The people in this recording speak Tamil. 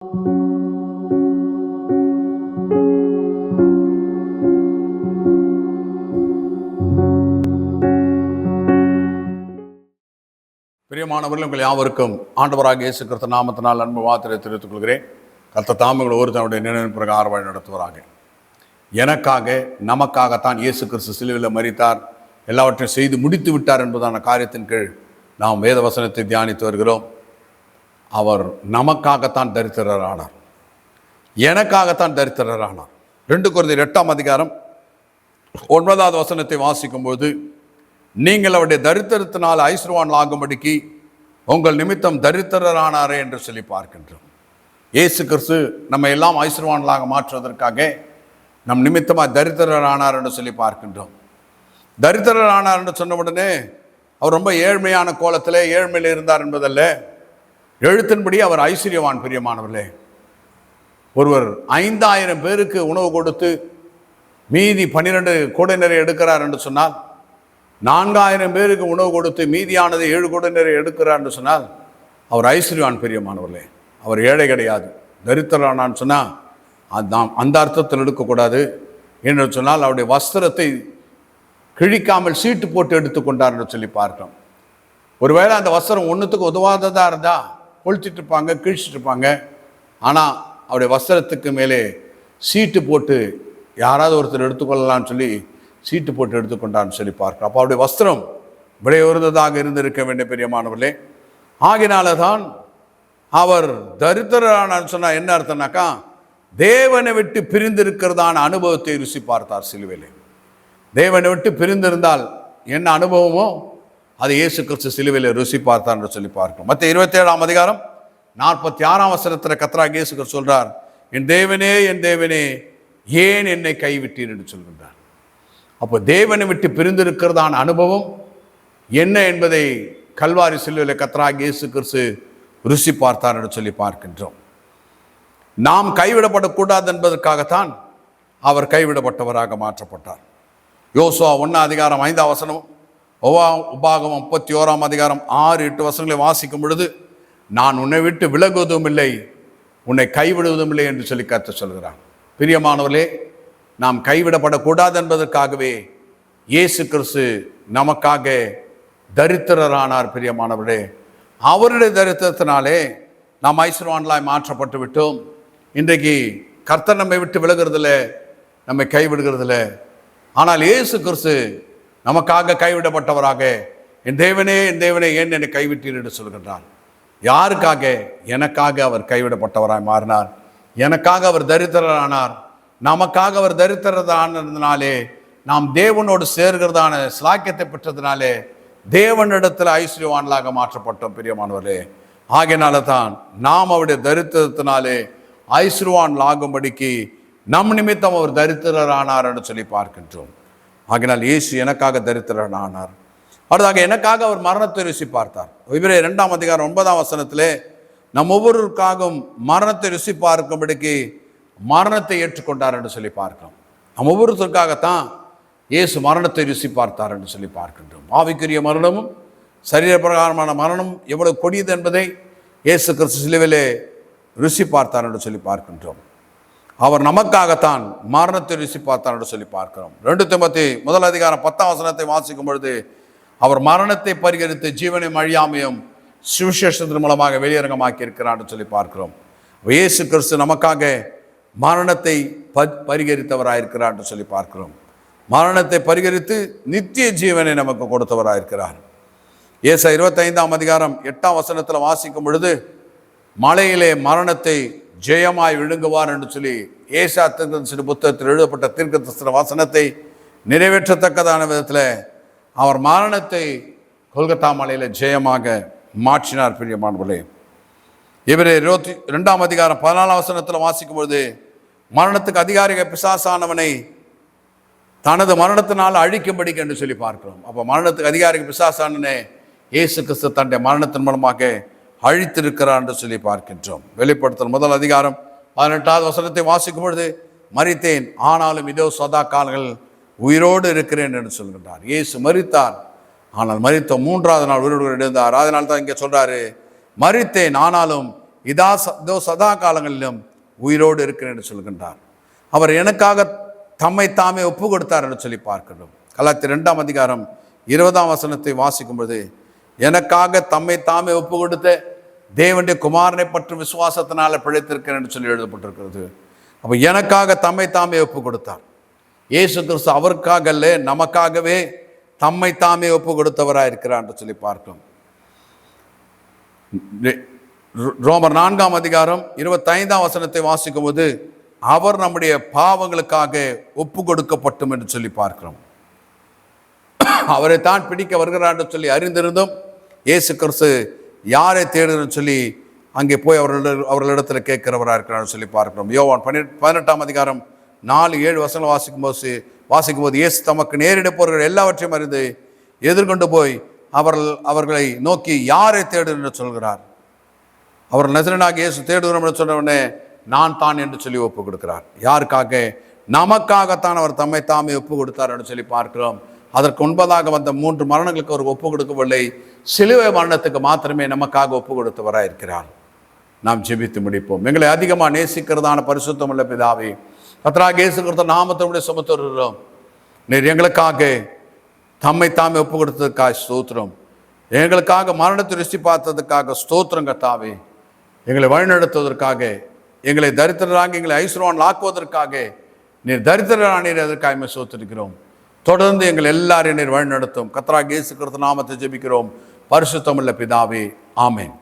பிரியமானவர்கள், உங்கள் யாவருக்கும் ஆண்டவராக இயேசு கிறிஸ்து நாமத்தினால் அன்பு வார்த்தையை தெரிவித்துக் கொள்கிறேன். கர்த்தர் தாமே ஒரு தன்னுடைய நினைவின் பிரகாரம் வழி நடத்துவராக. எனக்காக நமக்காகத்தான் இயேசு கிறிஸ்து சிலுவையில் மரித்தார், எல்லாவற்றையும் செய்து முடித்து விட்டார் என்பதான காரியத்தின் கீழ் நாம் வேத வசனத்தை தியானித்து வருகிறோம். அவர் நமக்காகத்தான் தரித்திரரானார், எனக்காகத்தான் தரித்திரரானார். 2 கொரிந்தியர் 8ஆம் அதிகாரம் 9வது வசனத்தை வாசிக்கும்போது, நீங்கள் அவருடைய தரித்திரத்தினால் ஐஸ்வர்வான் ஆகும்படிக்கு உங்கள் நிமித்தம் தரித்திரரானாரே என்று சொல்லி பார்க்கின்றோம். இயேசு கிறிஸ்து நம்ம எல்லாம் ஐஸ்வர்வான்களாக மாற்றுவதற்காக நம் நிமித்தமாக தரித்திரரானார் என்று சொல்லி பார்க்கின்றோம். தரித்திரரானார் என்று சொன்ன உடனே அவர் ரொம்ப ஏழ்மையான கோலத்திலே ஏழ்மையில் இருந்தார் என்பதல்ல, எழுத்தின்படி அவர் ஐஸ்வர்யவான். பிரியமானவர்களே, ஒருவர் 5000 பேருக்கு உணவு கொடுத்து மீதி 12 கூடை நிறைய எடுக்கிறார் என்று சொன்னால், 4000 பேருக்கு உணவு கொடுத்து மீதியானது 7 கூடை நிறைய எடுக்கிறார் என்று சொன்னால் அவர் ஐஸ்வர்யவான். பிரியமானவர்களே, அவர் ஏழை கிடையாது. தரித்திரரானான்னு சொன்னால் நாம் அந்த அர்த்தத்தில் எடுக்கக்கூடாது. என்று சொன்னால் அவருடைய வஸ்திரத்தை கிழிக்காமல் சீட்டு போட்டு எடுத்துக்கொண்டார் என்று சொல்லி பார்க்கிறோம். ஒருவேளை அந்த வஸ்திரம் ஒன்றுத்துக்கு உதவாததாக இருந்தால் கொளுத்திட்டு இருப்பாங்க, கிழிச்சிட்டு இருப்பாங்க. ஆனால் அவருடைய வஸ்திரத்துக்கு மேலே சீட்டு போட்டு யாராவது ஒருத்தர் எடுத்துக்கொள்ளலான்னு சொல்லி சீட்டு போட்டு எடுத்துக்கொண்டான்னு சொல்லி பார்க்கிறோம். அப்போ அவருடைய வஸ்திரம் விலையுறந்ததாக இருந்திருக்க வேண்டிய பிரியமானவர்களே. ஆகினால தான் அவர் தரித்திரரானான்னு சொன்னால் என்ன அர்த்தம்னாக்கா, தேவனை விட்டு பிரிந்திருக்கிறதான அனுபவத்தை ருசி பார்த்தார் சிலுவையிலே. தேவனை விட்டு பிரிந்திருந்தால் என்ன அனுபவமோ அது இயேசு கிறிஸ்து சிலுவையிலே ருசி பார்த்தார் என்று சொல்லி பார்க்கிறோம். மத்திய 27ஆம் அதிகாரம் 46ஆம் வசனத்தில் கர்த்தராகிய இயேசு கிறிஸ்து சொல்றார், என் தேவனே என் தேவனே ஏன் என்னை கைவிட்டீர் என்று சொல்கின்றார். அப்போ தேவனை விட்டு பிரிந்திருக்கிறதான அனுபவம் என்ன என்பதை கல்வாரி சிலுவையிலே கர்த்தராகிய இயேசு கிறிஸ்து ருசி பார்த்தார் என்று சொல்லி பார்க்கின்றோம். நாம் கைவிடப்படக்கூடாது என்பதற்காகத்தான் அவர் கைவிடப்பட்டவராக மாற்றப்பட்டார். யோசுவா 1ஆம் அதிகாரம் 5ஆம் வசனம், உபாகமம் 31ஆம் அதிகாரம் 6-8 வசனங்களை வாசிக்கும் பொழுது, நான் உன்னை விட்டு விலகுவதும் இல்லை, உன்னை கைவிடுவதும் இல்லை என்று சொல்லி கர்த்தர் சொல்கிறார். பிரியமானவர்களே, நாம் கைவிடப்படக்கூடாது என்பதற்காகவே இயேசு கிறிஸ்து நமக்காக தரித்திரரானார். பிரியமானவர்களே, அவருடைய தரித்திரத்தினாலே நாம் ஐஸ்வர்வான்களாய் மாற்றப்பட்டு விட்டோம். இன்றைக்கு கர்த்தர் நம்மை விட்டு விலகிறதில்ல, நம்மை கைவிடுகிறதில்ல. ஆனால் இயேசு கிறிஸ்து நமக்காக கைவிடப்பட்டவராக, என் தேவனே என் தேவனே ஏன் என்னை கைவிட்டீர் என்று சொல்கின்றார். யாருக்காக? எனக்காக அவர் கைவிடப்பட்டவராய் மாறினார். எனக்காக அவர் தரித்திரரானார். நமக்காக அவர் தரித்திரரானதுனாலே நாம் தேவனோடு சேர்கிறதான சிலாக்கியத்தை பெற்றதுனாலே தேவனிடத்தில் ஐஸ்வர்யவான்களாக மாற்றப்பட்டோம். பிரியமானவர்களே, ஆகையினால தான் நாம் அவருடைய தரித்திரத்தினாலே ஐஸ்வர்யவான்களாகும்படிக்கு நம் நிமித்தம் அவர் தரித்திரரானார் என்று சொல்லி பார்க்கின்றோம். ஆகினால் இயேசு எனக்காக தரித்திரரானார். அடுத்தாக எனக்காக அவர் மரணத்தை ருசி பார்த்தார். எபிரேயர் 2ஆம் அதிகாரம் 9ஆம் வசனத்திலே நம் ஒவ்வொருவருக்காகவும் மரணத்தை ருசி பார்க்கும்படிக்கு மரணத்தை ஏற்றுக்கொண்டார் என்று சொல்லி பார்க்கிறோம். நம் ஒவ்வொருத்தருக்காகத்தான் இயேசு மரணத்தை ருசி பார்த்தார் என்று சொல்லி பார்க்கின்றோம். ஆவிக்குரிய மரணமும் சரீர பிரகாரமான மரணம் எவ்வளவு கொடியது என்பதை இயேசு கிறிஸ்து சிலுவையிலே ருசி பார்த்தார் என்று சொல்லி பார்க்கின்றோம். அவர் நமக்காகத்தான் மரணத்தை ருசி பார்த்தார் என்று சொல்லி பார்க்கிறோம். 2 தீமோத்தேயு 1ஆம் அதிகாரம் 10ஆம் வசனத்தை வாசிக்கும் பொழுது, அவர் மரணத்தை பரிகரித்து ஜீவனை அழியாமையும் சுவிசேஷத்தின் மூலமாக வெளியரங்கமாக்கி இருக்கிறார் என்று சொல்லி பார்க்கிறோம். இயேசு கிறிஸ்து நமக்காக மரணத்தை பரிகரித்தவராயிருக்கிறார் என்று சொல்லி பார்க்கிறோம். மரணத்தை பரிகரித்து நித்திய ஜீவனை நமக்கு கொடுத்தவராயிருக்கிறார். ஏசாயா 25ஆம் அதிகாரம் 8ஆம் வசனத்தில் வாசிக்கும் பொழுது, மலையிலே மரணத்தை ஜெயமாய் விழுங்குவார் என்று சொல்லி ஏசாயா தீர்க்கதரிசி புத்தகத்தில் எழுதப்பட்ட தீர்க்கதரிசன வசனத்தை நிறைவேற்றத்தக்கதான விதத்தில் அவர் மரணத்தை கொல்கத்தா மலையில் ஜெயமாக மாற்றினார். பிரியமானவர்களே, எபிரேயர் 22ஆம் அதிகாரம் 14ஆம் வசனத்தில் வாசிக்கும் பொழுது, மரணத்துக்கு அதிகாரிக பிசாசானவனை தனது மரணத்தினால் அழிக்கும்படிக்கு என்று சொல்லி பார்க்கிறோம். அப்போ மரணத்துக்கு அதிகாரிக பிசாசானவனை இயேசு கிறிஸ்து தன்னுடைய மரணத்தின் மூலமாக அழித்திருக்கிறார் என்று சொல்லி பார்க்கின்றோம். வெளிப்படுத்தல் 1ஆம் அதிகாரம் 18ஆவது வசனத்தை வாசிக்கும் பொழுது, மரித்தேன் ஆனாலும் இதோ சதா காலங்கள் உயிரோடு இருக்கிறேன் என்று சொல்கின்றார். இயேசு மரித்தார், ஆனால் மரித்த 3ஆவது நாள் உயிரோடு எழுந்தார். அதனால தான் இங்கே சொல்றாரு, மரித்தேன் ஆனாலும் இதோ சதா காலங்களிலும் உயிரோடு இருக்கிறேன் என்று சொல்கின்றார். அவர் எனக்காக தம்மை தாமே ஒப்பு கொடுத்தார் என்று சொல்லி பார்க்கிறோம். கலாத்தியர் 2ஆம் அதிகாரம் 20ஆம் வசனத்தை வாசிக்கும்போது, எனக்காக தம்மை தாமே ஒப்பு கொடுத்த தேவனுடைய குமாரனை பற்றி விசுவாசத்தினால பிழைத்திருக்கிறேன் என்று சொல்லி எழுதப்பட்டிருக்கிறது. அப்போ எனக்காக தம்மை தாமே ஒப்பு கொடுத்தார். இயேசு கிறிஸ்து அவருக்காக அல்ல, நமக்காகவே தம்மை தாமே ஒப்பு கொடுத்தவராக இருக்கிறார் என்று சொல்லி பார்க்கிறோம். ரோமர் 4ஆம் அதிகாரம் 25ஆம் வசனத்தை வாசிக்கும் போது, அவர் நம்முடைய பாவங்களுக்காக ஒப்பு கொடுக்கப்பட்டும் என்று சொல்லி பார்க்கிறோம். அவரை தான் பிடிக்க வருகிறார் என்று சொல்லி அறிந்திருந்தும் இயேசு கிறிஸ்து யாரை தேடுன்னு சொல்லி அங்கே போய் அவர்களிடத்தில் கேட்கிறவராக இருக்கிறார் சொல்லி பார்க்கிறோம். யோவான் 18ஆம் அதிகாரம் 4-7 வசனம் வாசிக்கும் போது இயேசு தமக்கு நேரிட போர்கள் எல்லாவற்றையும் அறிந்து எதிர்கொண்டு போய் அவர்களை நோக்கி யாரை தேடு என்று சொல்கிறார். அவர் நசரேயனாகிய இயேசு தேடுகிறோம் என்று சொன்ன உடனே நான் தான் என்று சொல்லி ஒப்பு கொடுக்கிறார். யாருக்காக? நமக்காகத்தான் அவர் தம்மை தாமே ஒப்பு கொடுத்தார் என்று சொல்லி பார்க்கிறோம். அதற்கு முன்பதாக வந்த 3 மரணங்களுக்கு அவர் ஒப்பு கொடுக்கவில்லை. சிலுவை மரணத்துக்கு மாத்திரமே நமக்காக ஒப்பு கொடுத்தவராக இருக்கிறார். நாம் ஜெபித்து முடிப்போம். எங்களை அதிகமாக நேசிக்கிறதான பரிசுத்தமுள்ள பிதாவே, கர்த்தராகிய இயேசு கிறிஸ்து நாமத்தோடு சுமத்துகிறோம். நீர் எங்களுக்காக தம்மை தாமே ஒப்பு கொடுத்ததுக்காக ஸ்தோத்திரம். எங்களுக்காக மரணத்தை ருசி பார்த்ததுக்காக ஸ்தோத்திரம் கர்த்தாவே. எங்களை வழிநடத்துவதற்காக, எங்களை தரித்திரராக எங்களை ஐஸ்வர்யவான் ஆக்குவதற்காக நீர் தரித்திரரானீர், அதற்காக ஸ்தோத்திரிக்கிறோம். தொடர்ந்து எங்கள் எல்லாரையும் நீர் வழிநடத்தும். கர்த்தராகிய இயேசு கிறிஸ்து நாமத்தை ஜெபிக்கிறோம் பரிசுத்தமுள்ள பிதாவே, ஆமென்.